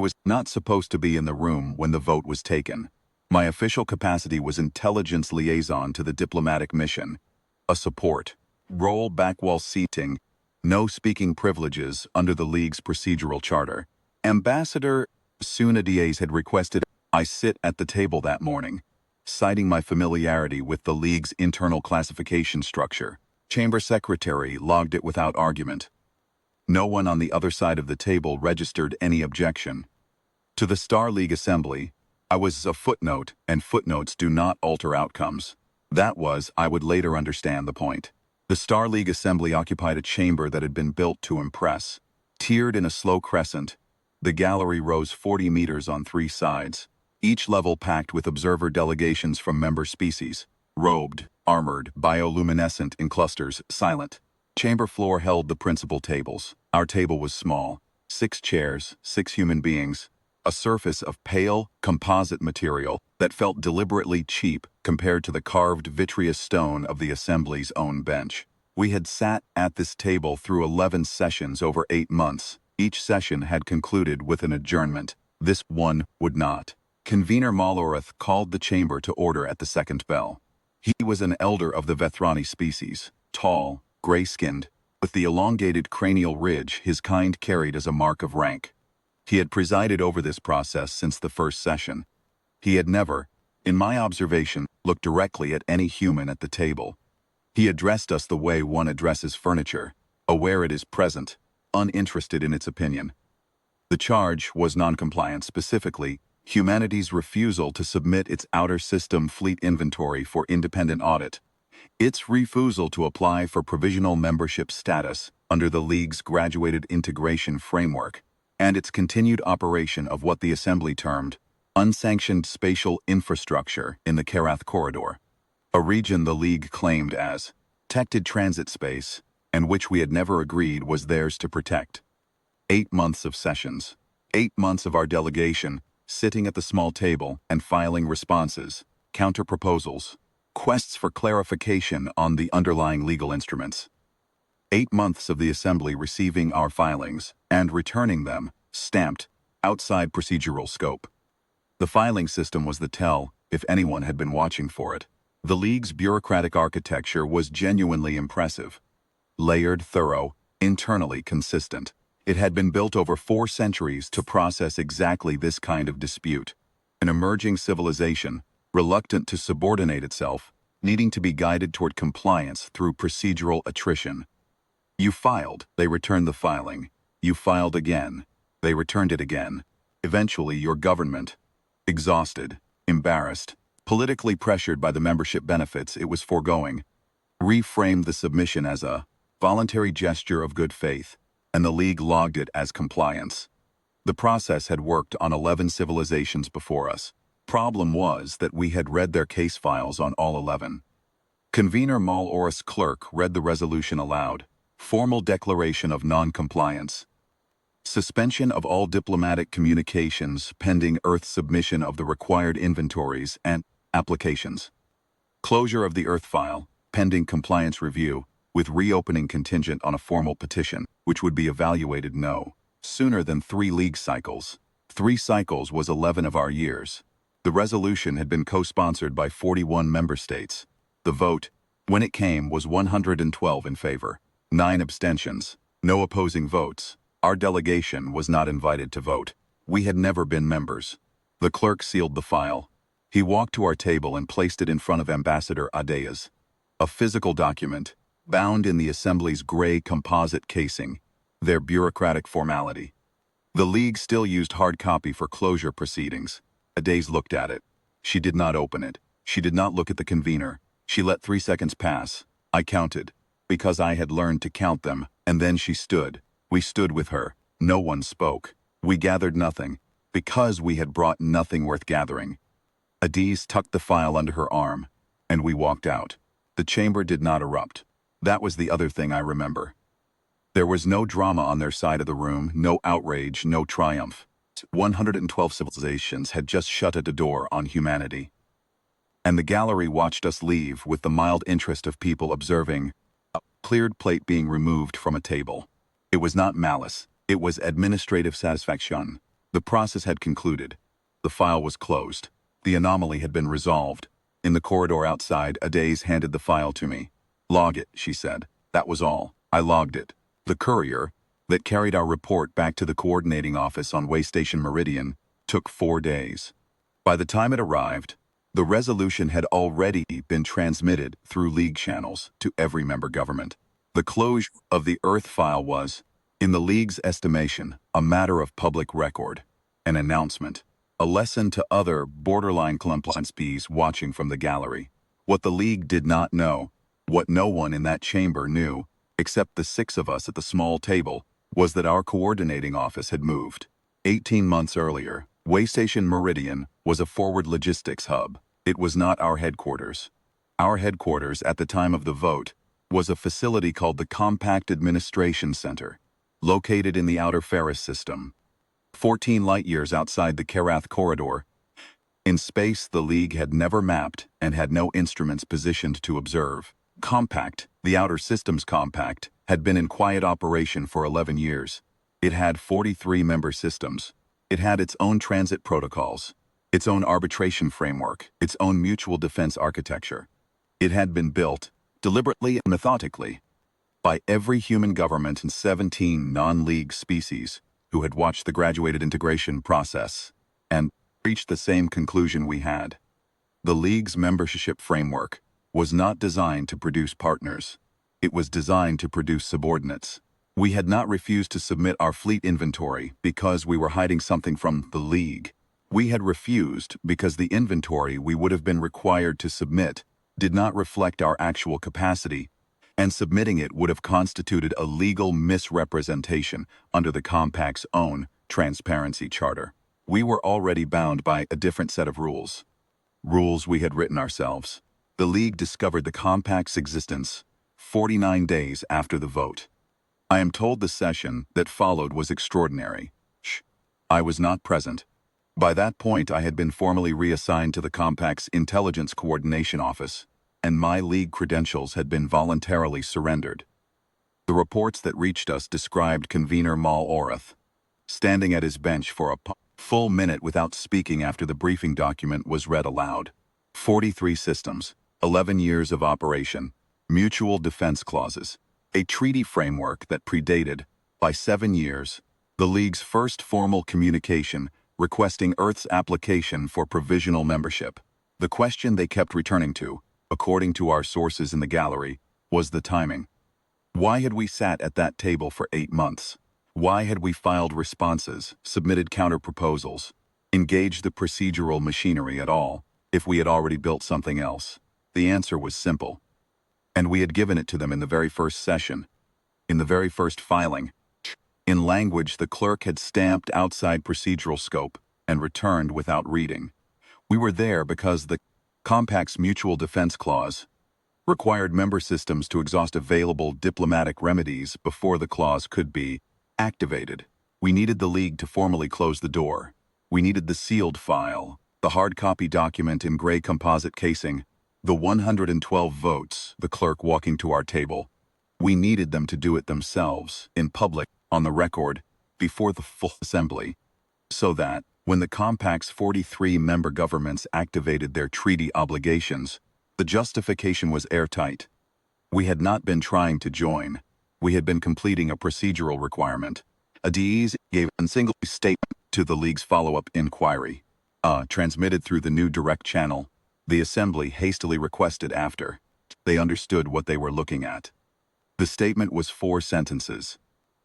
was not supposed to be in the room when the vote was taken. My official capacity was intelligence liaison to the diplomatic mission, a support role back while seating, no speaking privileges under the League's procedural charter. Ambassador Suna Diaz had requested I sit at the table that morning, citing my familiarity with the League's internal classification structure. Chamber Secretary logged it without argument. No one on the other side of the table registered any objection. To the Star League Assembly, I was a footnote, and footnotes do not alter outcomes. That was, I would later understand the point. The Star League Assembly occupied a chamber that had been built to impress. Tiered in a slow crescent, the gallery rose 40 meters on 3 sides, each level packed with observer delegations from member species, robed, armored, bioluminescent in clusters, silent. Chamber floor held the principal tables. Our table was small, 6 chairs, 6 human beings, a surface of pale, composite material that felt deliberately cheap compared to the carved vitreous stone of the Assembly's own bench. We had sat at this table through 11 sessions over 8 months. Each session had concluded with an adjournment. This one would not. Convener Maloreth called the chamber to order at the second bell. He was an elder of the Vethrani species, tall, gray-skinned, with the elongated cranial ridge his kind carried as a mark of rank. He had presided over this process since the first session. He had never, in my observation, looked directly at any human at the table. He addressed us the way one addresses furniture, aware it is present, uninterested in its opinion. The charge was noncompliance, specifically, humanity's refusal to submit its outer system fleet inventory for independent audit, its refusal to apply for provisional membership status under the League's graduated integration framework, and its continued operation of what the Assembly termed unsanctioned spatial infrastructure in the Karath Corridor, a region the League claimed as protected transit space, and which we had never agreed was theirs to protect. 8 months of sessions, 8 months of our delegation sitting at the small table and filing responses, counter-proposals, quests for clarification on the underlying legal instruments. 8 months of the Assembly receiving our filings and returning them, stamped, outside procedural scope. The filing system was the tell, if anyone had been watching for it. The League's bureaucratic architecture was genuinely impressive. Layered, thorough, internally consistent. It had been built over 4 centuries to process exactly this kind of dispute. An emerging civilization, reluctant to subordinate itself, needing to be guided toward compliance through procedural attrition. You filed, they returned the filing. You filed again, they returned it again. Eventually, your government, exhausted, embarrassed, politically pressured by the membership benefits it was foregoing, reframed the submission as a voluntary gesture of good faith, and the League logged it as compliance. The process had worked on 11 civilizations before us. Problem was that we had read their case files on all 11. Convener Maloreth's clerk read the resolution aloud. Formal declaration of non-compliance. Suspension of all diplomatic communications pending Earth submission of the required inventories and applications. Closure of the Earth file, pending compliance review, with reopening contingent on a formal petition, which would be evaluated no sooner than 3 League cycles. 3 cycles was 11 of our years. The resolution had been co-sponsored by 41 member states. The vote, when it came, was 112 in favor, 9 abstentions, no opposing votes. Our delegation was not invited to vote. We had never been members. The clerk sealed the file. He walked to our table and placed it in front of Ambassador Adeas. A physical document, bound in the Assembly's gray composite casing, their bureaucratic formality. The League still used hard copy for closure proceedings. Adeas looked at it. She did not open it. She did not look at the convener. She let 3 seconds pass. I counted, because I had learned to count them, and then she stood. We stood with her. No one spoke. We gathered nothing, because we had brought nothing worth gathering. Adeas tucked the file under her arm, and we walked out. The chamber did not erupt. That was the other thing I remember. There was no drama on their side of the room, no outrage, no triumph. 112 civilizations had just shut at a door on humanity. And the gallery watched us leave with the mild interest of people observing a cleared plate being removed from a table. It was not malice, it was administrative satisfaction. The process had concluded. The file was closed. The anomaly had been resolved. In the corridor outside, Adaze handed the file to me. "Log it," she said. That was all. I logged it. The courier, that carried our report back to the coordinating office on Waystation Meridian, took 4 days. By the time it arrived, the resolution had already been transmitted through League channels to every member government. The closure of the Earth file was, in the League's estimation, a matter of public record, an announcement, a lesson to other borderline compliance bees watching from the gallery. What the League did not know, what no one in that chamber knew, except the 6 of us at the small table, was that our coordinating office had moved. 18 months earlier, Waystation Meridian was a forward logistics hub. It was not our headquarters. Our headquarters at the time of the vote was a facility called the Compact Administration Center, located in the Outer Ferris system, 14 light-years outside the Karath corridor. In space, the League had never mapped and had no instruments positioned to observe. Compact, the Outer Systems Compact, had been in quiet operation for 11 years. It had 43 member systems. It had its own transit protocols, its own arbitration framework, its own mutual defense architecture. It had been built, deliberately and methodically, by every human government and 17 non-League species who had watched the graduated integration process and reached the same conclusion we had. The League's membership framework was not designed to produce partners. It was designed to produce subordinates. We had not refused to submit our fleet inventory because we were hiding something from the League. We had refused because the inventory we would have been required to submit did not reflect our actual capacity, and submitting it would have constituted a legal misrepresentation under the Compact's own transparency charter. We were already bound by a different set of rules. Rules we had written ourselves. The League discovered the Compact's existence 49 days after the vote. I am told the session that followed was extraordinary. I was not present. By that point, I had been formally reassigned to the Compact's Intelligence Coordination Office, and my League credentials had been voluntarily surrendered. The reports that reached us described convener Mal Orath standing at his bench for a full minute without speaking after the briefing document was read aloud. 43 systems, 11 years of operation, mutual defense clauses, a treaty framework that predated, by 7 years, the League's first formal communication requesting Earth's application for provisional membership. The question they kept returning to, according to our sources in the gallery, was the timing. Why had we sat at that table for 8 months? Why had we filed responses, submitted counter-proposals, engaged the procedural machinery at all, if we had already built something else? The answer was simple. And we had given it to them in the very first session, in the very first filing. In language the clerk had stamped outside procedural scope and returned without reading. We were there because the Compact's Mutual Defense Clause required member systems to exhaust available diplomatic remedies before the clause could be activated. We needed the League to formally close the door. We needed the sealed file, the hard copy document in gray composite casing, the 112 votes, the clerk walking to our table. We needed them to do it themselves, in public, on the record, before the full assembly, so that, when the Compact's 43 member governments activated their treaty obligations, the justification was airtight. We had not been trying to join. We had been completing a procedural requirement. Adiz gave a single statement to the League's follow-up inquiry, transmitted through the new direct channel. The Assembly hastily requested after. They understood what they were looking at. The statement was 4 sentences.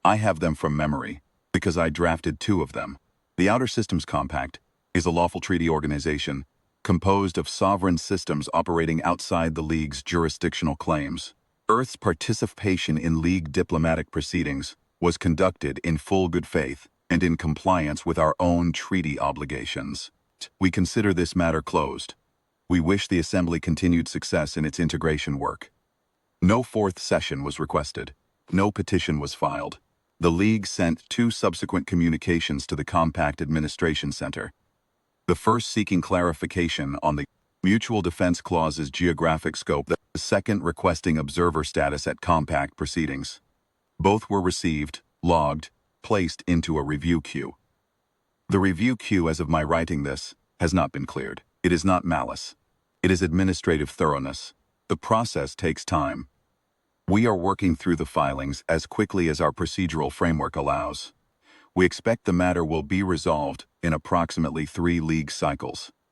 I have them from memory, because I drafted 2 of them. The Outer Systems Compact is a lawful treaty organization composed of sovereign systems operating outside the League's jurisdictional claims. Earth's participation in League diplomatic proceedings was conducted in full good faith and in compliance with our own treaty obligations. We consider this matter closed. We wish the Assembly continued success in its integration work. No 4th session was requested. No petition was filed. The League sent 2 subsequent communications to the Compact Administration Center. The first seeking clarification on the Mutual Defense Clause's geographic scope, the second requesting observer status at Compact proceedings. Both were received, logged, placed into a review queue. The review queue as of my writing this has not been cleared. It is not malice. It is administrative thoroughness. The process takes time. We are working through the filings as quickly as our procedural framework allows. We expect the matter will be resolved in approximately 3 league cycles.